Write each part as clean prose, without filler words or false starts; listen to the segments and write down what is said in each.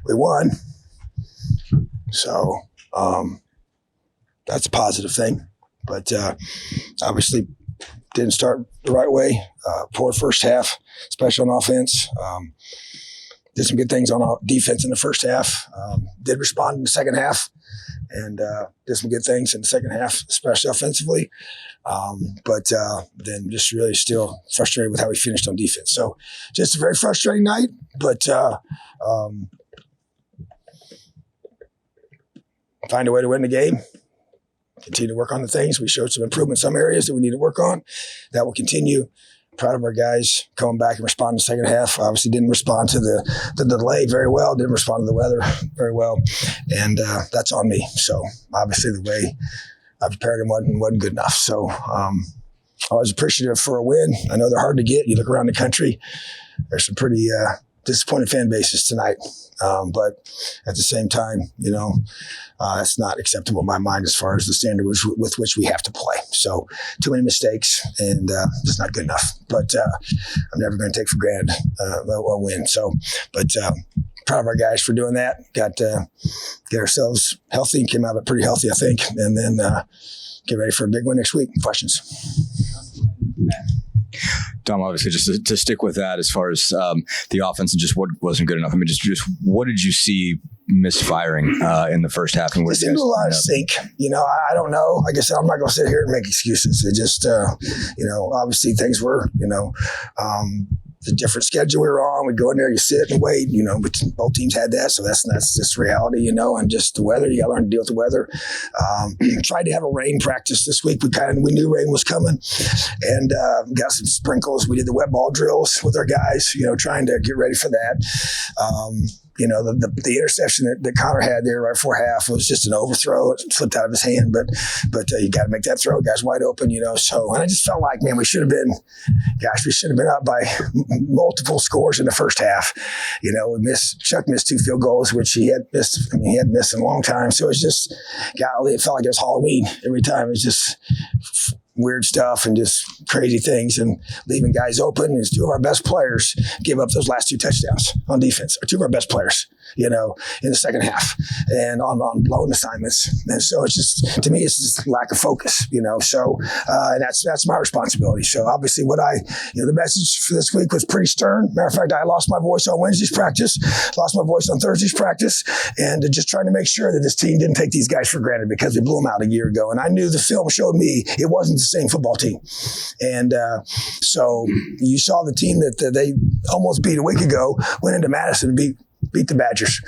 we won. So that's a positive thing. But obviously didn't start the right way. Poor first half, especially on offense. Did some good things on defense in the first half. Did respond in the second half and did some good things in the second half, especially offensively. But then just really still frustrated with how we finished on defense. So just a very frustrating night, but find a way to win the game. Continue to work on the things. We showed some improvement in some areas that we need to work on. That will continue. Proud of our guys coming back and responding in the second half. Obviously didn't respond to the delay very well. Didn't respond to the weather very well. And that's on me. So obviously the way I prepared him wasn't good enough. So I was appreciative for a win. I know they're hard to get. You look around the country, there's some pretty disappointed fan bases tonight. But at the same time, that's not acceptable in my mind as far as the standard with which we have to play. So too many mistakes and just not good enough. But I'm never going to take for granted a win. So, but proud of our guys for doing that. Got get ourselves healthy and came out of it pretty healthy, I think. And then get ready for a big win next week. Questions? Tom, obviously, just to stick with that as far as the offense and just what wasn't good enough. I mean, just what did you see misfiring in the first half? And it seemed a lot of sync. I don't know. Like I said, I'm not going to sit here and make excuses. It just, obviously things were, the different schedule we were on. We'd go in there, you sit and wait, but both teams had that. So that's just reality, and just the weather. You got to learn to deal with the weather. Tried to have a rain practice this week. We knew rain was coming and got some sprinkles. We did the wet ball drills with our guys, trying to get ready for that. The interception that Connor had there right before half was just an overthrow. It slipped out of his hand, but you got to make that throw. Guy's wide open, So, and I just felt like, man, we should have been up by multiple scores in the first half. Chuck missed 2 field goals, which he had missed. He hadn't missed in a long time. So it felt like it was Halloween every time. It was just weird stuff and just crazy things and leaving guys open. And 2 of our best players give up those last 2 touchdowns on defense, or 2 of our best players, in the second half and on blown assignments. And so it's just, to me, it's just lack of focus, so, and that's my responsibility. So obviously the message for this week was pretty stern. Matter of fact, I lost my voice on Wednesday's practice, lost my voice on Thursday's practice, and just trying to make sure that this team didn't take these guys for granted because we blew them out a year ago. And I knew the film showed me it wasn't the same football team. And so you saw the team that they almost beat a week ago, went into Madison and beat the Badgers,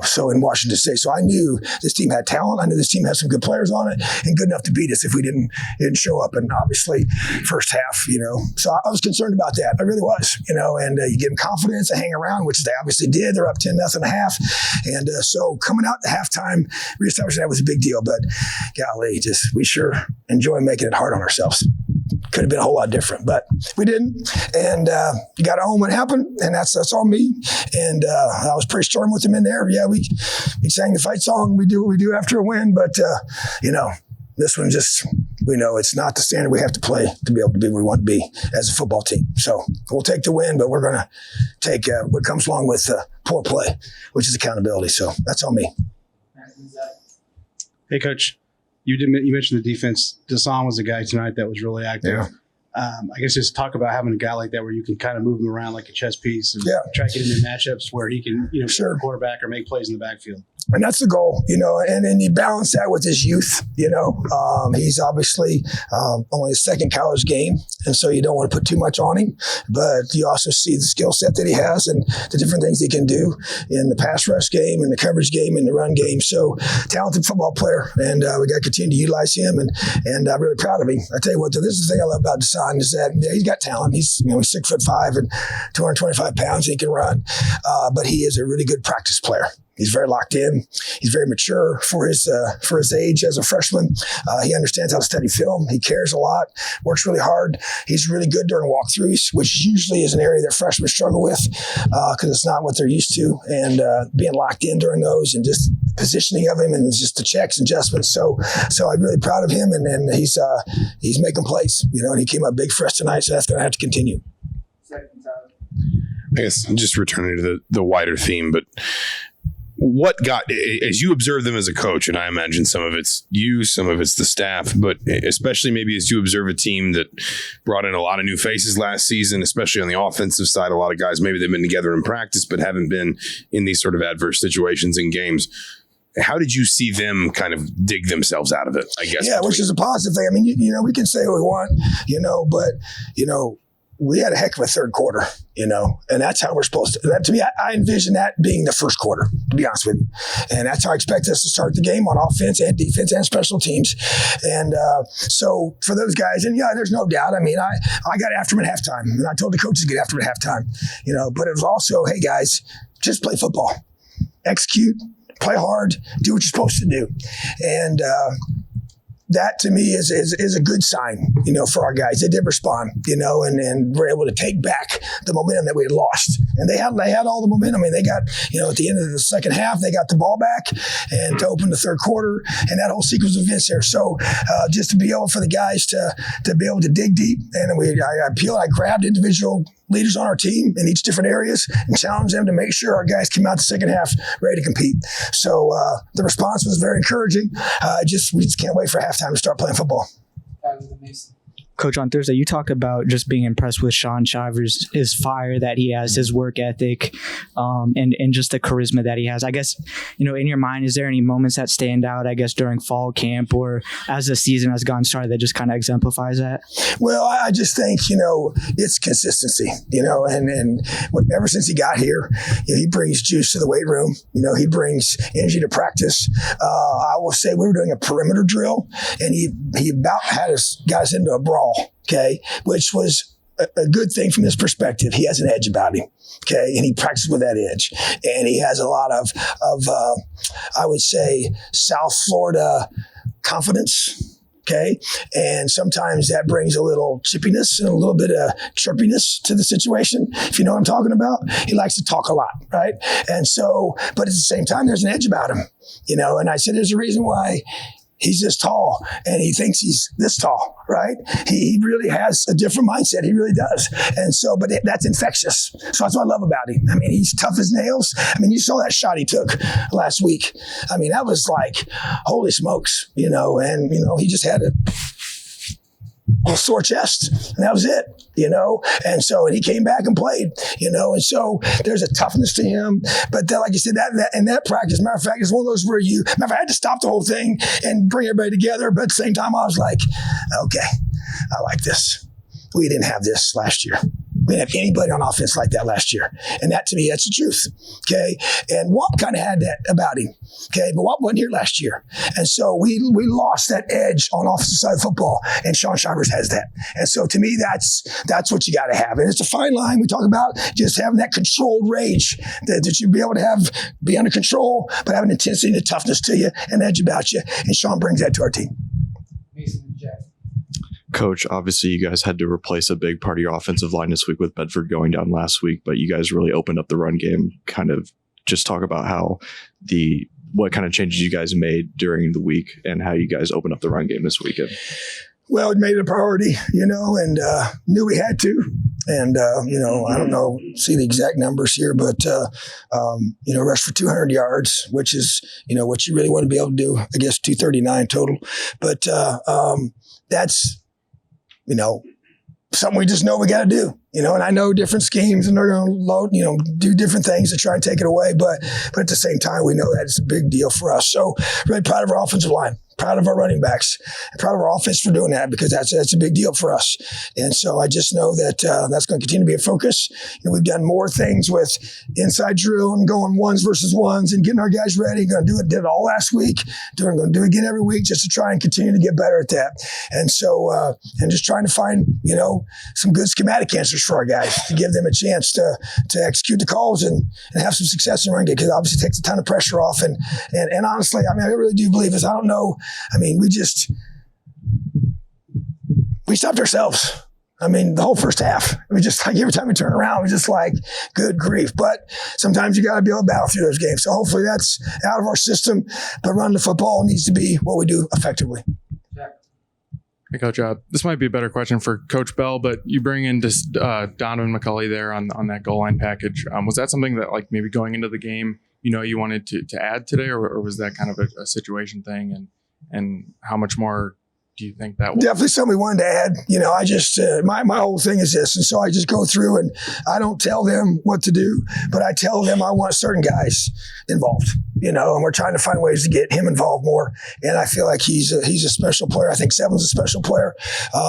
so in Washington State. So I knew this team had talent. I knew this team had some good players on it and good enough to beat us if we didn't show up. And obviously first half, so I was concerned about that. I really was, and you give them confidence to hang around, which they obviously did. They're up 10-0 at half. And so coming out at halftime, reestablishing that was a big deal, but golly, we sure enjoy making it hard on ourselves. Could have been a whole lot different, but we didn't. And you got to own what happened, and that's on me. And I was pretty stern with them in there. Yeah, we sang the fight song. We do what we do after a win, but this one we know it's not the standard we have to play to be able to be where we want to be as a football team. So we'll take the win, but we're going to take what comes along with poor play, which is accountability. So that's on me. Hey, Coach. You mentioned the defense. Deshaun was a guy tonight that was really active. Yeah. I guess just talk about having a guy like that where you can kind of move him around like a chess piece and try to get him in matchups where he can, sure, quarterback or make plays in the backfield. And that's the goal, and then you balance that with his youth, he's obviously only his second college game. And so you don't want to put too much on him, but you also see the skill set that he has and the different things he can do in the pass rush game and the coverage game and the run game. So talented football player, and we got to continue to utilize him, and I'm really proud of him. I tell you what, this is the thing I love about Deshaun is that he's got talent. He's 6'5" and 225 pounds. He can run, but he is a really good practice player. He's very locked in. He's very mature for his age as a freshman. He understands how to study film. He cares a lot, works really hard. He's really good during walkthroughs, which usually is an area that freshmen struggle with because it's not what they're used to. And being locked in during those and just the positioning of him and just the checks and adjustments. So I'm really proud of him, and he's making plays, and he came up big for us tonight, so that's going to have to continue. I guess just returning to the wider theme, but what got, as you observe them as a coach, and I imagine some of it's you, some of it's the staff, but especially maybe as you observe a team that brought in a lot of new faces last season, especially on the offensive side, a lot of guys, maybe they've been together in practice, but haven't been in these sort of adverse situations in games. How did you see them kind of dig themselves out of it, I guess? Yeah, which is a positive thing. I mean, we can say what we want, but, we had a heck of a third quarter, and that's how we're supposed to. That, to me, I envision that being the first quarter, to be honest with you. And that's how I expect us to start the game on offense and defense and special teams. And so for those guys, and there's no doubt. I mean, I got after them at halftime, and I told the coaches to get after them at halftime, but it was also, hey, guys, just play football, execute, play hard, do what you're supposed to do. And that to me is a good sign, for our guys. They did respond, and were able to take back the momentum that we had lost. And they had all the momentum. I mean, they got, at the end of the second half, they got the ball back and to open the third quarter and that whole sequence of events there. So just to be able for the guys to be able to dig deep, and I grabbed individual leaders on our team in each different areas and challenged them to make sure our guys came out the second half ready to compete. So the response was very encouraging. We just can't wait for halftime to start playing football. That was amazing. Coach, on Thursday, you talked about just being impressed with Sean Shivers, his fire that he has, his work ethic, and just the charisma that he has. I guess, in your mind, is there any moments that stand out, I guess, during fall camp or as the season has gone started that just kind of exemplifies that? Well, I just think, it's consistency, and ever since he got here, he brings juice to the weight room. He brings energy to practice. I will say we were doing a perimeter drill, and he about got us into a brawl. Okay, which was a good thing from his perspective. He has an edge about him. Okay, and he practices with that edge, and he has a lot of I would say South Florida confidence. Okay, and sometimes that brings a little chippiness and a little bit of chirpiness to the situation. If you know what I'm talking about, he likes to talk a lot, right? And so, but at the same time, there's an edge about him, And I said, there's a reason why he's this tall and he thinks he's this tall, right? He really has a different mindset. He really does. And so, but that's infectious. So that's what I love about him. I mean, he's tough as nails. I mean, you saw that shot he took last week. I mean, that was like, holy smokes, and, he just had a sore chest, and that was it, and so, and he came back and played, and so there's a toughness to him, but like you said, that practice, matter of fact, is one of those where I had to stop the whole thing and bring everybody together, but at the same time, I was like, okay, I like this. We didn't have this last year. We didn't have anybody on offense like that last year. And that, to me, that's the truth. Okay. And Walt kind of had that about him. Okay. But Walt wasn't here last year. And so we lost that edge on offensive side of football. And Sean Shivers has that. And so to me, that's what you got to have. And it's a fine line. We talk about just having that controlled rage that you be able to be under control, but have an intensity and a toughness to you and edge about you. And Sean brings that to our team. Mason and Jack. Coach, obviously you guys had to replace a big part of your offensive line this week with Bedford going down last week, but you guys really opened up the run game. Kind of just talk about what kind of changes you guys made during the week and how you guys opened up the run game this weekend. Well, we made it a priority, and knew we had to. And, I don't know, see the exact numbers here, but, rushed for 200 yards, which is, what you really want to be able to do. I guess 239 total. But that's, something we just know we got to do, and I know different schemes and they're going to load, do different things to try and take it away. But at the same time, we know that it's a big deal for us. So really proud of our offensive line. Proud of our running backs, and proud of our offense for doing that, because that's a big deal for us. And so I just know that that's going to continue to be a focus. We've done more things with inside drill and going ones versus ones and getting our guys ready. Did it all last week. Going to do it again every week just to try and continue to get better at that. And so, and just trying to find, some good schematic answers for our guys to give them a chance to execute the calls and have some success in running game, because it obviously takes a ton of pressure off. And honestly, I really do believe this. I don't know. We stopped ourselves. The whole first half, it was just like every time we turn around, it was just like, good grief. But sometimes you got to be able to battle through those games. So hopefully that's out of our system. But running the football needs to be what we do effectively. Hey, Coach, this might be a better question for Coach Bell, but you bring in Donovan McCulley there on that goal line package. Was that something that, maybe going into the game, you wanted to add today, or was that kind of a situation thing? And how much more do you think that will? Definitely something we wanted to add. I just, my whole thing is this. And so I just go through and I don't tell them what to do, but I tell them I want certain guys involved, and we're trying to find ways to get him involved more. And I feel like he's a special player. I think Seven's a special player.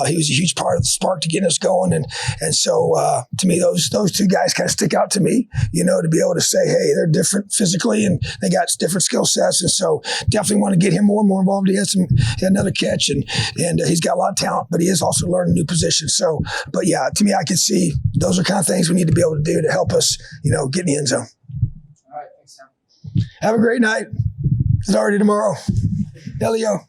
He was a huge part of the spark to getting us going. And so to me, those two guys kind of stick out to me, to be able to say, hey, they're different physically and they got different skill sets. And so definitely want to get him more and more involved. He had another catch and he's got a lot of talent, but he is also learning a new position. So, but yeah, to me, I can see those are kind of things we need to be able to do to help us, get in the end zone. All right, thanks, Sam. Have a great night. It's already tomorrow. Elio.